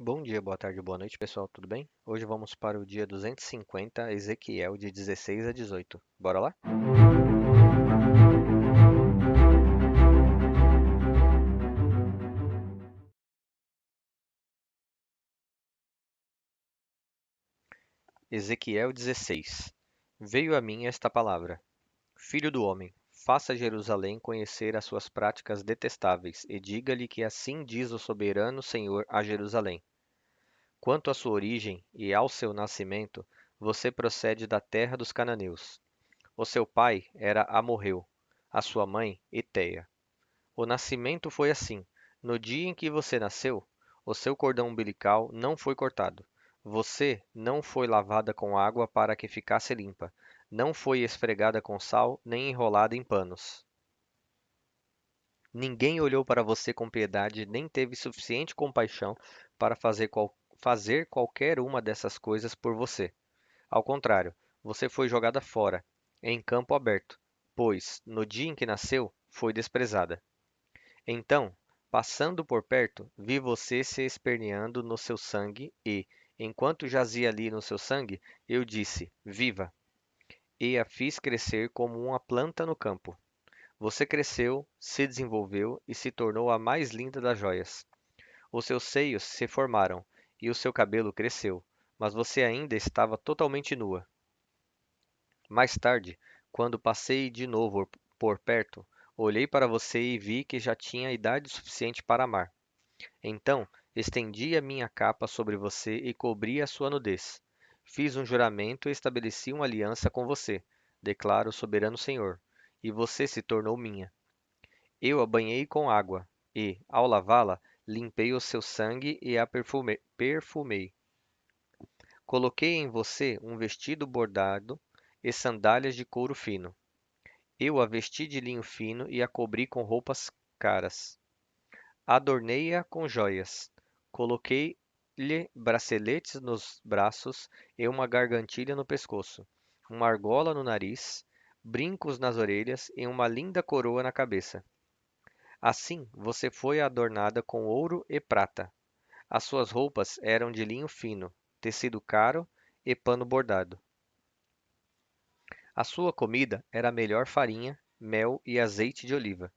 Bom dia, boa tarde, boa noite, pessoal, tudo bem? Hoje vamos para o dia 250, Ezequiel, de 16 a 18. Bora lá? Ezequiel 16. Veio a mim esta palavra: Filho do homem, faça Jerusalém conhecer as suas práticas detestáveis, e diga-lhe que assim diz o soberano Senhor a Jerusalém. Quanto à sua origem e ao seu nascimento, você procede da terra dos cananeus. O seu pai era amorreu, a sua mãe, Eteia. O nascimento foi assim: no dia em que você nasceu, o seu cordão umbilical não foi cortado. Você não foi lavada com água para que ficasse limpa. Não foi esfregada com sal, nem enrolada em panos. Ninguém olhou para você com piedade, nem teve suficiente compaixão para fazer qualquer uma dessas coisas por você. Ao contrário, você foi jogada fora, em campo aberto, pois, no dia em que nasceu, foi desprezada. Então, passando por perto, vi você se esperneando no seu sangue e, enquanto jazia ali no seu sangue, eu disse: Viva! E a fiz crescer como uma planta no campo. Você cresceu, se desenvolveu e se tornou a mais linda das joias. Os seus seios se formaram e o seu cabelo cresceu, mas você ainda estava totalmente nua. Mais tarde, quando passei de novo por perto, olhei para você e vi que já tinha idade suficiente para amar. Então estendi a minha capa sobre você e cobri a sua nudez. Fiz um juramento e estabeleci uma aliança com você, declara o soberano Senhor, e você se tornou minha. Eu a banhei com água e, ao lavá-la, limpei o seu sangue e a perfumei. Coloquei em você um vestido bordado e sandálias de couro fino. Eu a vesti de linho fino e a cobri com roupas caras. Adornei-a com joias. Coloquei-lhe braceletes nos braços e uma gargantilha no pescoço, uma argola no nariz, brincos nas orelhas e uma linda coroa na cabeça. Assim você foi adornada com ouro e prata. As suas roupas eram de linho fino, tecido caro e pano bordado. A sua comida era a melhor farinha, mel e azeite de oliva.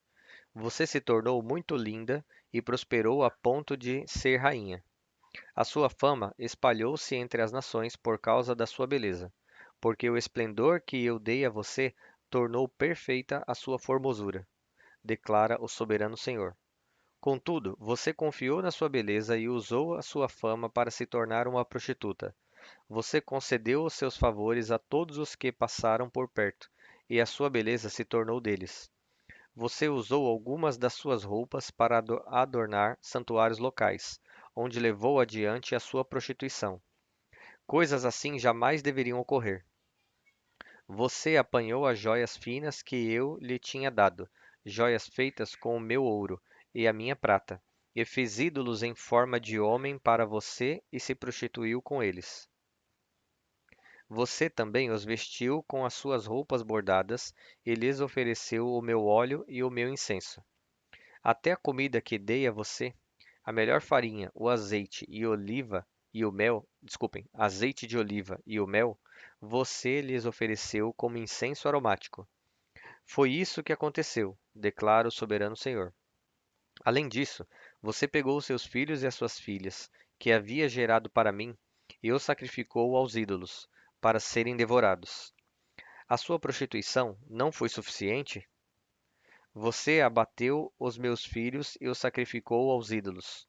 Você se tornou muito linda e prosperou a ponto de ser rainha. A sua fama espalhou-se entre as nações por causa da sua beleza, porque o esplendor que eu dei a você tornou perfeita a sua formosura, declara o soberano Senhor. Contudo, você confiou na sua beleza e usou a sua fama para se tornar uma prostituta. Você concedeu os seus favores a todos os que passaram por perto, e a sua beleza se tornou deles. Você usou algumas das suas roupas para adornar santuários locais, onde levou adiante a sua prostituição. Coisas assim jamais deveriam ocorrer. Você apanhou as joias finas que eu lhe tinha dado, joias feitas com o meu ouro e a minha prata, e fez ídolos em forma de homem para você e se prostituiu com eles. Você também os vestiu com as suas roupas bordadas e lhes ofereceu o meu óleo e o meu incenso. Até a comida que dei a você, a melhor farinha, o azeite e oliva e o mel, desculpem, azeite de oliva e o mel, você lhes ofereceu como incenso aromático. Foi isso que aconteceu, declara o soberano Senhor. Além disso, você pegou os seus filhos e as suas filhas, que havia gerado para mim, e os sacrificou aos ídolos, para serem devorados. A sua prostituição não foi suficiente? Você abateu os meus filhos e os sacrificou aos ídolos.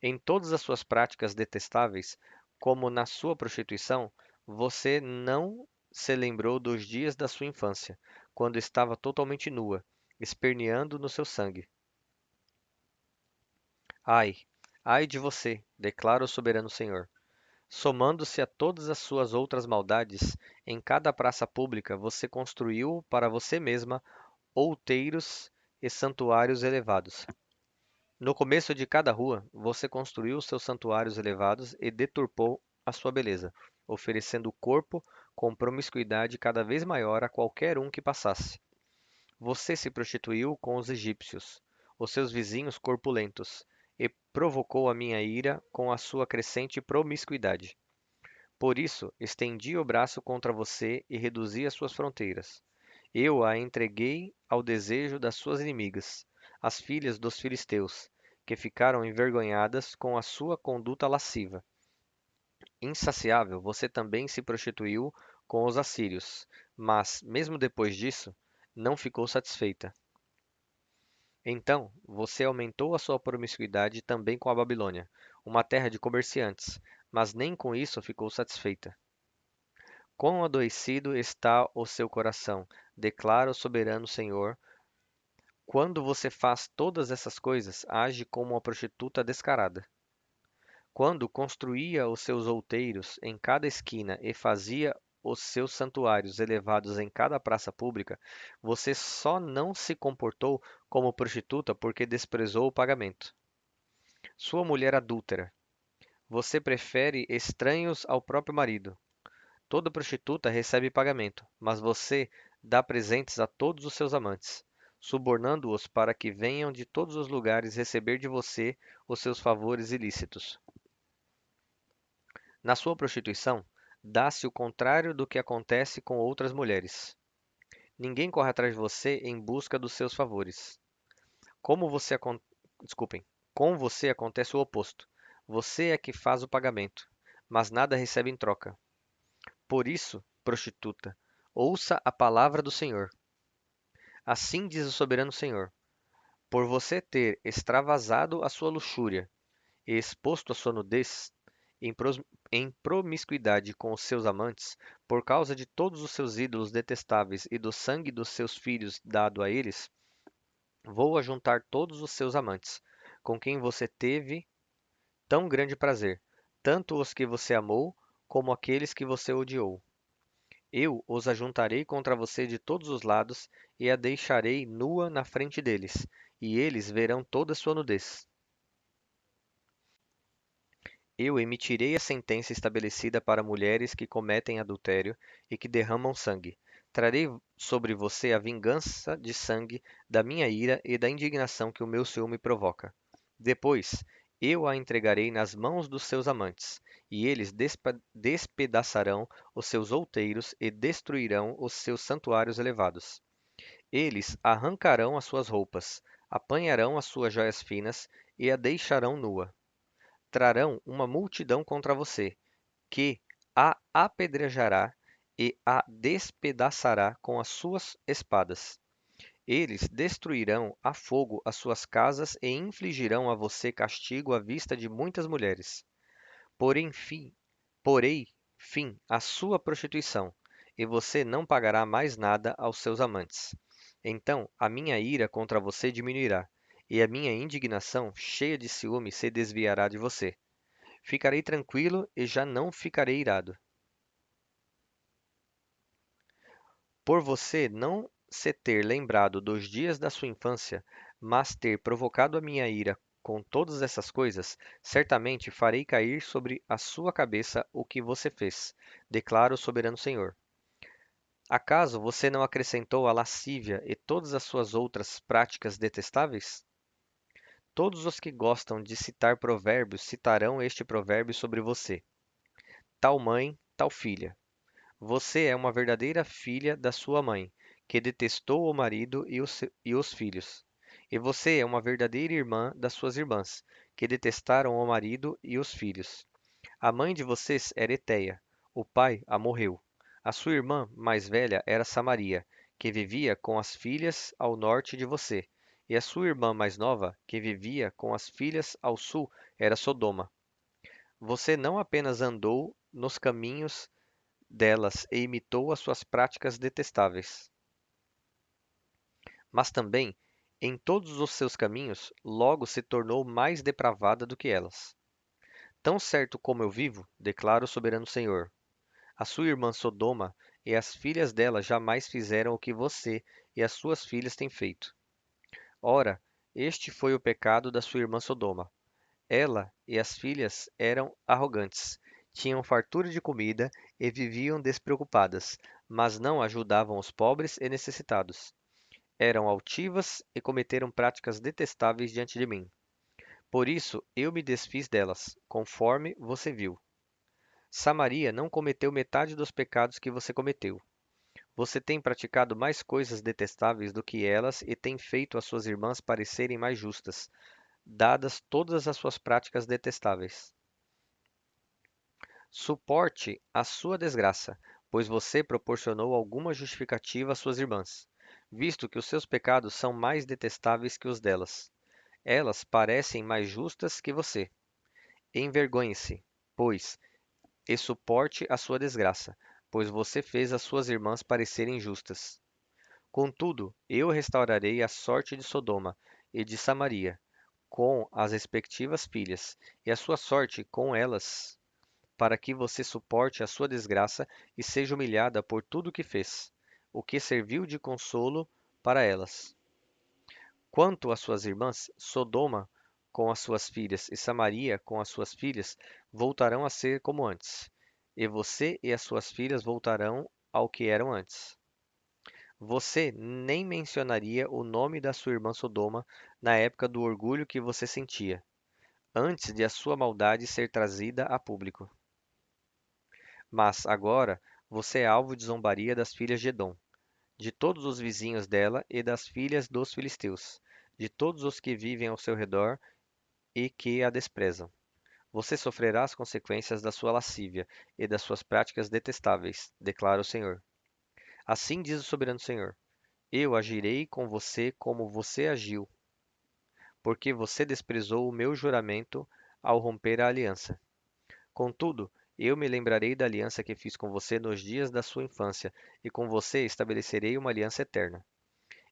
Em todas as suas práticas detestáveis, como na sua prostituição, você não se lembrou dos dias da sua infância, quando estava totalmente nua, esperneando no seu sangue. Ai, ai de você, declara o soberano Senhor. Somando-se a todas as suas outras maldades, em cada praça pública você construiu para você mesma outeiros e santuários elevados. No começo de cada rua, você construiu seus santuários elevados e deturpou a sua beleza, oferecendo o corpo com promiscuidade cada vez maior a qualquer um que passasse. Você se prostituiu com os egípcios, os seus vizinhos corpulentos, e provocou a minha ira com a sua crescente promiscuidade. Por isso, estendi o braço contra você e reduzi as suas fronteiras. Eu a entreguei ao desejo das suas inimigas, as filhas dos filisteus, que ficaram envergonhadas com a sua conduta lasciva. Insaciável, você também se prostituiu com os assírios, mas, mesmo depois disso, não ficou satisfeita. Então, você aumentou a sua promiscuidade também com a Babilônia, uma terra de comerciantes, mas nem com isso ficou satisfeita. Quão adoecido está o seu coração, declara o soberano Senhor. Quando você faz todas essas coisas, age como uma prostituta descarada. Quando construía os seus outeiros em cada esquina e fazia os seus santuários elevados em cada praça pública, você só não se comportou como prostituta porque desprezou o pagamento. Sua mulher adúltera. Você prefere estranhos ao próprio marido. Toda prostituta recebe pagamento, mas você dá presentes a todos os seus amantes, subornando-os para que venham de todos os lugares receber de você os seus favores ilícitos. Na sua prostituição, dá-se o contrário do que acontece com outras mulheres. Ninguém corre atrás de você em busca dos seus favores. Como você acon... Desculpem. Com você acontece o oposto. Você é que faz o pagamento, mas nada recebe em troca. Por isso, prostituta, ouça a palavra do Senhor. Assim diz o soberano Senhor: por você ter extravasado a sua luxúria e exposto a sua nudez em promiscuidade com os seus amantes, por causa de todos os seus ídolos detestáveis e do sangue dos seus filhos dado a eles, vou ajuntar todos os seus amantes, com quem você teve tão grande prazer, tanto os que você amou como aqueles que você odiou. Eu os ajuntarei contra você de todos os lados e a deixarei nua na frente deles, e eles verão toda a sua nudez. Eu emitirei a sentença estabelecida para mulheres que cometem adultério e que derramam sangue. Trarei sobre você a vingança de sangue da minha ira e da indignação que o meu ciúme provoca. Depois, eu a entregarei nas mãos dos seus amantes, e eles despedaçarão os seus outeiros e destruirão os seus santuários elevados. Eles arrancarão as suas roupas, apanharão as suas joias finas e a deixarão nua. Trarão uma multidão contra você, que a apedrejará e a despedaçará com as suas espadas. Eles destruirão a fogo as suas casas e infligirão a você castigo à vista de muitas mulheres. Porém, porei fim à sua prostituição, e você não pagará mais nada aos seus amantes. Então a minha ira contra você diminuirá, e a minha indignação, cheia de ciúme, se desviará de você. Ficarei tranquilo e já não ficarei irado. Por você não se ter lembrado dos dias da sua infância, mas ter provocado a minha ira com todas essas coisas, certamente farei cair sobre a sua cabeça o que você fez, declara o soberano Senhor. Acaso você não acrescentou a lascívia e todas as suas outras práticas detestáveis? Todos os que gostam de citar provérbios citarão este provérbio sobre você: tal mãe, tal filha. Você é uma verdadeira filha da sua mãe, que detestou o marido e os filhos. E você é uma verdadeira irmã das suas irmãs, que detestaram o marido e os filhos. A mãe de vocês era Eteia, o pai a morreu. A sua irmã mais velha era Samaria, que vivia com as filhas ao norte de você. E a sua irmã mais nova, que vivia com as filhas ao sul, era Sodoma. Você não apenas andou nos caminhos delas e imitou as suas práticas detestáveis, mas também, em todos os seus caminhos, logo se tornou mais depravada do que elas. Tão certo como eu vivo, declara o soberano Senhor, a sua irmã Sodoma e as filhas dela jamais fizeram o que você e as suas filhas têm feito. Ora, este foi o pecado da sua irmã Sodoma. Ela e as filhas eram arrogantes, tinham fartura de comida e viviam despreocupadas, mas não ajudavam os pobres e necessitados. Eram altivas e cometeram práticas detestáveis diante de mim. Por isso eu me desfiz delas, conforme você viu. Samaria não cometeu metade dos pecados que você cometeu. Você tem praticado mais coisas detestáveis do que elas e tem feito as suas irmãs parecerem mais justas, dadas todas as suas práticas detestáveis. Suporte a sua desgraça, pois você proporcionou alguma justificativa às suas irmãs, visto que os seus pecados são mais detestáveis que os delas. Elas parecem mais justas que você. Envergonhe-se, pois, e suporte a sua desgraça, pois você fez as suas irmãs parecerem justas. Contudo, eu restaurarei a sorte de Sodoma e de Samaria, com as respectivas filhas, e a sua sorte com elas, para que você suporte a sua desgraça e seja humilhada por tudo o que fez, o que serviu de consolo para elas. Quanto às suas irmãs, Sodoma com as suas filhas e Samaria com as suas filhas voltarão a ser como antes, e você e as suas filhas voltarão ao que eram antes. Você nem mencionaria o nome da sua irmã Sodoma na época do orgulho que você sentia, antes de a sua maldade ser trazida a público. Mas agora você é alvo de zombaria das filhas de Edom, de todos os vizinhos dela e das filhas dos filisteus, de todos os que vivem ao seu redor e que a desprezam. Você sofrerá as consequências da sua lascívia e das suas práticas detestáveis, declara o Senhor. Assim diz o soberano Senhor: Eu agirei com você como você agiu, porque você desprezou o meu juramento ao romper a aliança. Contudo, eu me lembrarei da aliança que fiz com você nos dias da sua infância, e com você estabelecerei uma aliança eterna.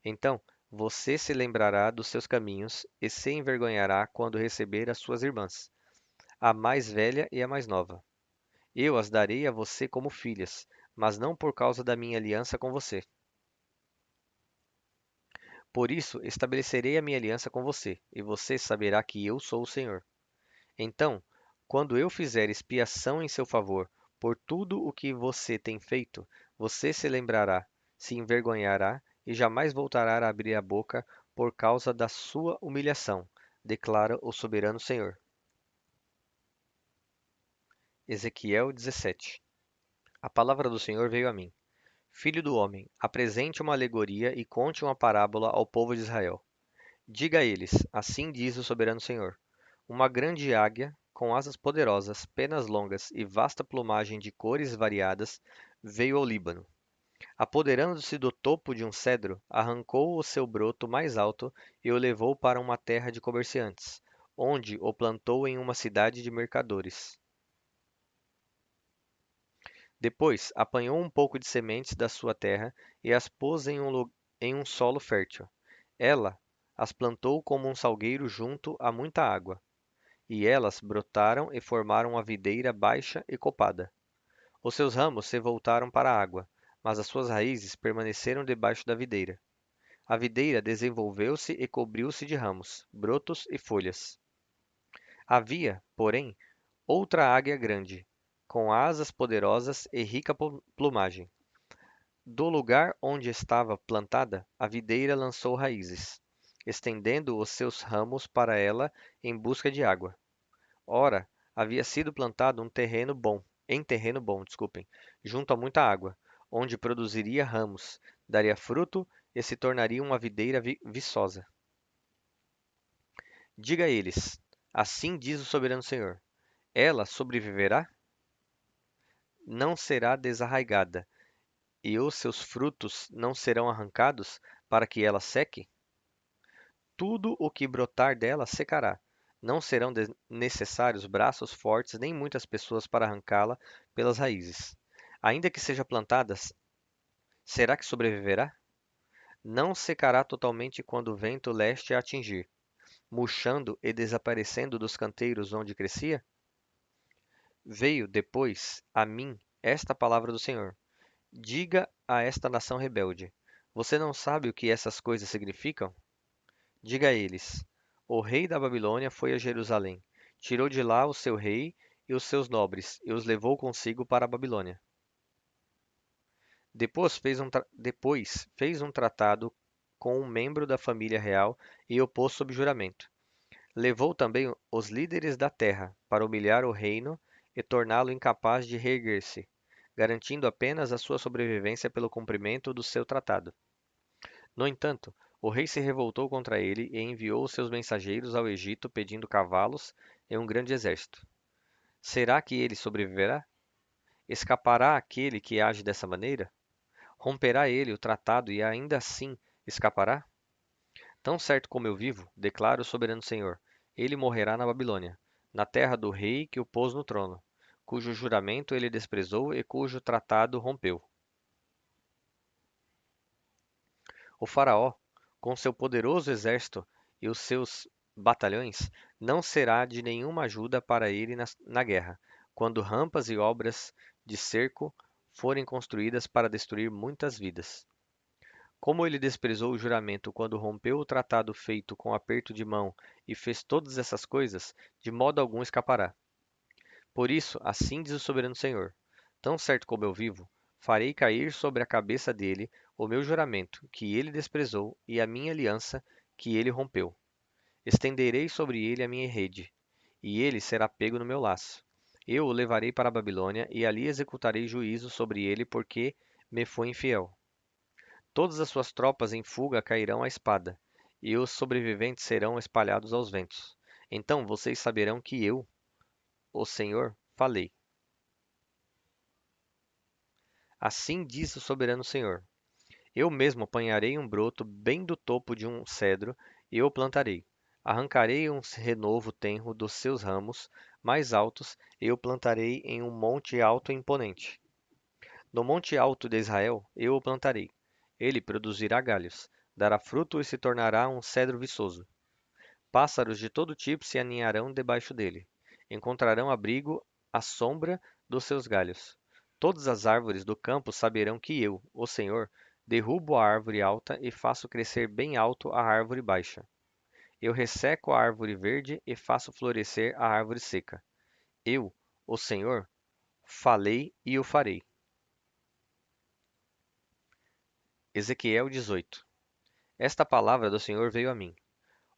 Então, você se lembrará dos seus caminhos e se envergonhará quando receber as suas irmãs, a mais velha e a mais nova. Eu as darei a você como filhas, mas não por causa da minha aliança com você. Por isso estabelecerei a minha aliança com você, e você saberá que eu sou o Senhor. Então, quando eu fizer expiação em seu favor por tudo o que você tem feito, você se lembrará, se envergonhará e jamais voltará a abrir a boca por causa da sua humilhação, declara o soberano Senhor. Ezequiel 17. A palavra do Senhor veio a mim. Filho do homem, apresente uma alegoria e conte uma parábola ao povo de Israel. Diga a eles: Assim diz o soberano Senhor. Uma grande águia, com asas poderosas, penas longas e vasta plumagem de cores variadas, veio ao Líbano. Apoderando-se do topo de um cedro, arrancou o seu broto mais alto e o levou para uma terra de comerciantes, onde o plantou em uma cidade de mercadores. Depois, apanhou um pouco de sementes da sua terra e as pôs em um solo fértil. Ela as plantou como um salgueiro junto a muita água, e elas brotaram e formaram uma videira baixa e copada. Os seus ramos se voltaram para a água, mas as suas raízes permaneceram debaixo da videira. A videira desenvolveu-se e cobriu-se de ramos, brotos e folhas. Havia, porém, outra águia grande, com asas poderosas e rica plumagem. Do lugar onde estava plantada, a videira lançou raízes, estendendo os seus ramos para ela em busca de água. Ora, havia sido plantado em terreno bom, desculpem, junto a muita água, onde produziria ramos, daria fruto e se tornaria uma videira viçosa. Diga a eles: Assim diz o soberano Senhor: Ela sobreviverá? Não será desarraigada, e os seus frutos não serão arrancados para que ela seque? Tudo o que brotar dela secará. Não serão necessários braços fortes nem muitas pessoas para arrancá-la pelas raízes. Ainda que seja plantada, será que sobreviverá? Não secará totalmente quando o vento leste a atingir, murchando e desaparecendo dos canteiros onde crescia? Veio depois a mim esta palavra do Senhor. Diga a esta nação rebelde: Você não sabe o que essas coisas significam? Diga a eles: O rei da Babilônia foi a Jerusalém, tirou de lá o seu rei e os seus nobres, e os levou consigo para a Babilônia. Depois fez um tratado com um membro da família real e o pôs sob juramento. Levou também os líderes da terra para humilhar o reino e torná-lo incapaz de reerguer-se, garantindo apenas a sua sobrevivência pelo cumprimento do seu tratado. No entanto, o rei se revoltou contra ele e enviou seus mensageiros ao Egito pedindo cavalos e um grande exército. Será que ele sobreviverá? Escapará aquele que age dessa maneira? Romperá ele o tratado e ainda assim escapará? Tão certo como eu vivo, declara o soberano Senhor, ele morrerá na Babilônia, na terra do rei que o pôs no trono, cujo juramento ele desprezou e cujo tratado rompeu. O faraó, com seu poderoso exército e os seus batalhões, não será de nenhuma ajuda para ele na guerra, quando rampas e obras de cerco forem construídas para destruir muitas vidas. Como ele desprezou o juramento quando rompeu o tratado feito com aperto de mão e fez todas essas coisas, de modo algum escapará. Por isso, assim diz o soberano Senhor: tão certo como eu vivo, farei cair sobre a cabeça dele o meu juramento, que ele desprezou, e a minha aliança, que ele rompeu. Estenderei sobre ele a minha rede, e ele será pego no meu laço. Eu o levarei para a Babilônia, e ali executarei juízo sobre ele, porque me foi infiel. Todas as suas tropas em fuga cairão à espada, e os sobreviventes serão espalhados aos ventos. Então vocês saberão que eu, o Senhor, falei. Assim diz o soberano Senhor: eu mesmo apanharei um broto bem do topo de um cedro e o plantarei. Arrancarei um renovo tenro dos seus ramos mais altos e o plantarei em um monte alto e imponente. No monte alto de Israel eu o plantarei. Ele produzirá galhos, dará fruto e se tornará um cedro viçoso. Pássaros de todo tipo se aninharão debaixo dele. Encontrarão abrigo à sombra dos seus galhos. Todas as árvores do campo saberão que eu, o Senhor, derrubo a árvore alta e faço crescer bem alto a árvore baixa. Eu resseco a árvore verde e faço florescer a árvore seca. Eu, o Senhor, falei e o farei. Ezequiel 18. Esta palavra do Senhor veio a mim.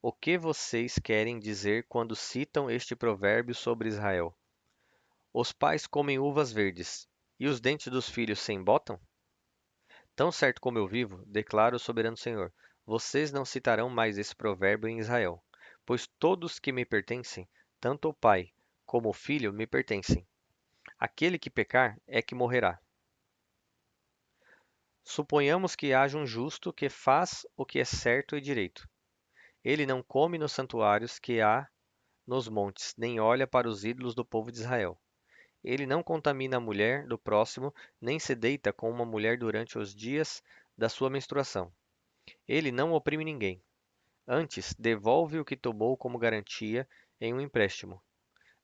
O que vocês querem dizer quando citam este provérbio sobre Israel? Os pais comem uvas verdes, e os dentes dos filhos se embotam? Tão certo como eu vivo, declara o soberano Senhor, vocês não citarão mais esse provérbio em Israel, pois todos que me pertencem, tanto o pai como o filho, me pertencem. Aquele que pecar é que morrerá. Suponhamos que haja um justo que faz o que é certo e direito. Ele não come nos santuários que há nos montes, nem olha para os ídolos do povo de Israel. Ele não contamina a mulher do próximo, nem se deita com uma mulher durante os dias da sua menstruação. Ele não oprime ninguém. Antes, devolve o que tomou como garantia em um empréstimo.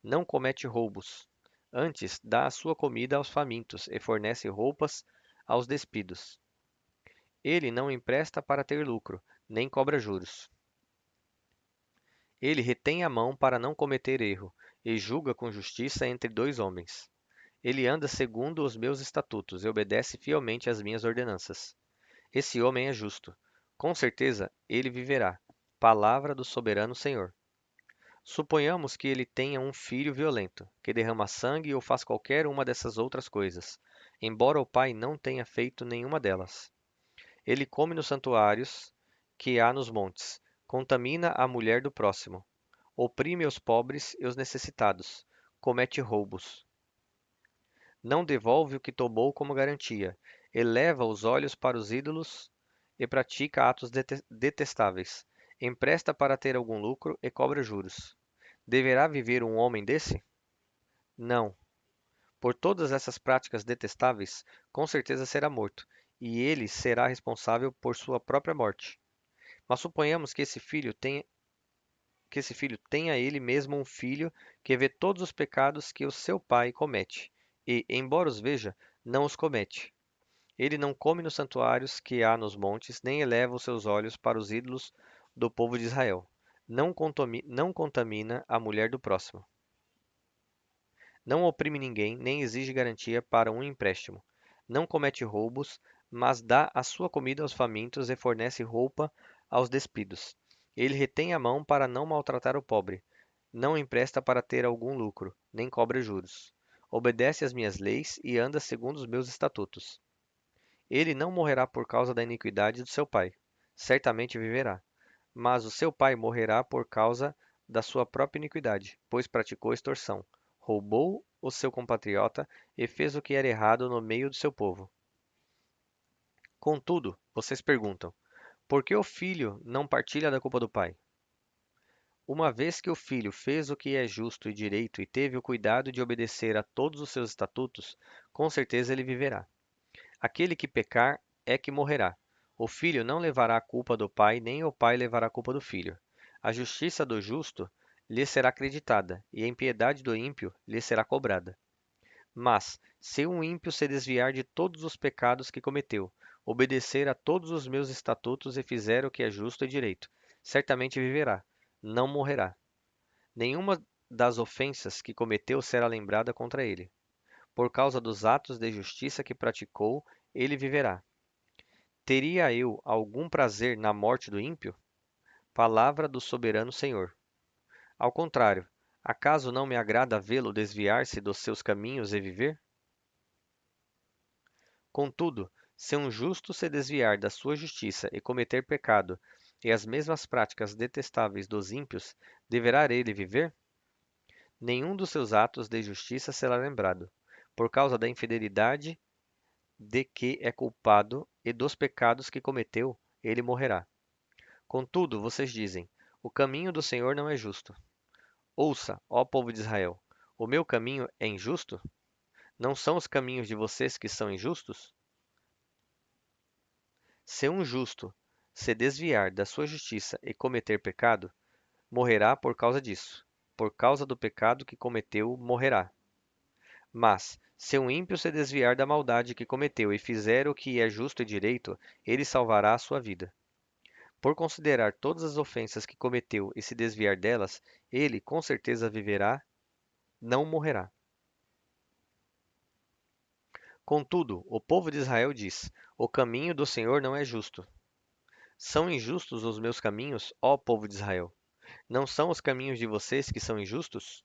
Não comete roubos. Antes, dá a sua comida aos famintos e fornece roupas aos despidos. Ele não empresta para ter lucro, nem cobra juros. Ele retém a mão para não cometer erro, e julga com justiça entre dois homens. Ele anda segundo os meus estatutos e obedece fielmente às minhas ordenanças. Esse homem é justo. Com certeza ele viverá. Palavra do soberano Senhor. Suponhamos que ele tenha um filho violento, que derrama sangue ou faz qualquer uma dessas outras coisas, embora o pai não tenha feito nenhuma delas. Ele come nos santuários que há nos montes, contamina a mulher do próximo, oprime os pobres e os necessitados, comete roubos. Não devolve o que tomou como garantia, eleva os olhos para os ídolos e pratica atos detestáveis, empresta para ter algum lucro e cobra juros. Deverá viver um homem desse? Não. Por todas essas práticas detestáveis, com certeza será morto, e ele será responsável por sua própria morte. Mas suponhamos que esse filho tenha ele mesmo um filho que vê todos os pecados que o seu pai comete, e, embora os veja, não os comete. Ele não come nos santuários que há nos montes, nem eleva os seus olhos para os ídolos do povo de Israel. Não contamina a mulher do próximo. Não oprime ninguém, nem exige garantia para um empréstimo. Não comete roubos, mas dá a sua comida aos famintos e fornece roupa aos despidos. Ele retém a mão para não maltratar o pobre, não empresta para ter algum lucro, nem cobra juros. Obedece às minhas leis e anda segundo os meus estatutos. Ele não morrerá por causa da iniquidade do seu pai. Certamente viverá. Mas o seu pai morrerá por causa da sua própria iniquidade, pois praticou extorsão, roubou o seu compatriota e fez o que era errado no meio do seu povo. Contudo, vocês perguntam: por que o filho não partilha da culpa do pai? Uma vez que o filho fez o que é justo e direito e teve o cuidado de obedecer a todos os seus estatutos, com certeza ele viverá. Aquele que pecar é que morrerá. O filho não levará a culpa do pai, nem o pai levará a culpa do filho. A justiça do justo lhe será acreditada, e a impiedade do ímpio lhe será cobrada. Mas, se um ímpio se desviar de todos os pecados que cometeu, obedecer a todos os meus estatutos e fizer o que é justo e direito, certamente viverá, não morrerá. Nenhuma das ofensas que cometeu será lembrada contra ele. Por causa dos atos de justiça que praticou, ele viverá. Teria eu algum prazer na morte do ímpio? Palavra do soberano Senhor. Ao contrário, acaso não me agrada vê-lo desviar-se dos seus caminhos e viver? Contudo, se um justo se desviar da sua justiça e cometer pecado, e as mesmas práticas detestáveis dos ímpios, deverá ele viver? Nenhum dos seus atos de justiça será lembrado, por causa da infidelidade de que é culpado e dos pecados que cometeu, ele morrerá. Contudo, vocês dizem: o caminho do Senhor não é justo. Ouça, ó povo de Israel: o meu caminho é injusto? Não são os caminhos de vocês que são injustos? Se um justo se desviar da sua justiça e cometer pecado, morrerá por causa disso. Por causa do pecado que cometeu, morrerá. Mas, se um ímpio se desviar da maldade que cometeu e fizer o que é justo e direito, ele salvará a sua vida. Por considerar todas as ofensas que cometeu e se desviar delas, ele com certeza viverá, não morrerá. Contudo, o povo de Israel diz: o caminho do Senhor não é justo. São injustos os meus caminhos, ó povo de Israel? Não são os caminhos de vocês que são injustos?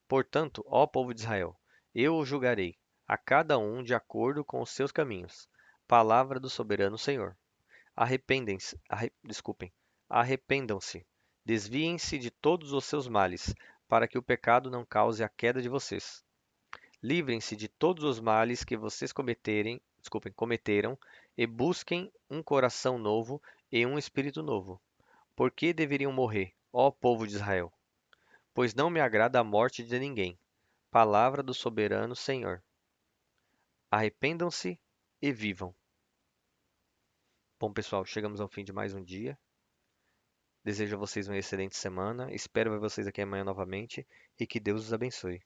Portanto, ó povo de Israel, eu o julgarei, a cada um de acordo com os seus caminhos. Palavra do soberano Senhor. Desculpem, arrependam-se, desviem-se de todos os seus males, para que o pecado não cause a queda de vocês. Livrem-se de todos os males que vocês cometeram, e busquem um coração novo e um espírito novo. Por que deveriam morrer, ó povo de Israel? Pois não me agrada a morte de ninguém. Palavra do soberano Senhor. Arrependam-se e vivam. Bom, pessoal, chegamos ao fim de mais um dia. Desejo a vocês uma excelente semana. Espero ver vocês aqui amanhã novamente e que Deus os abençoe.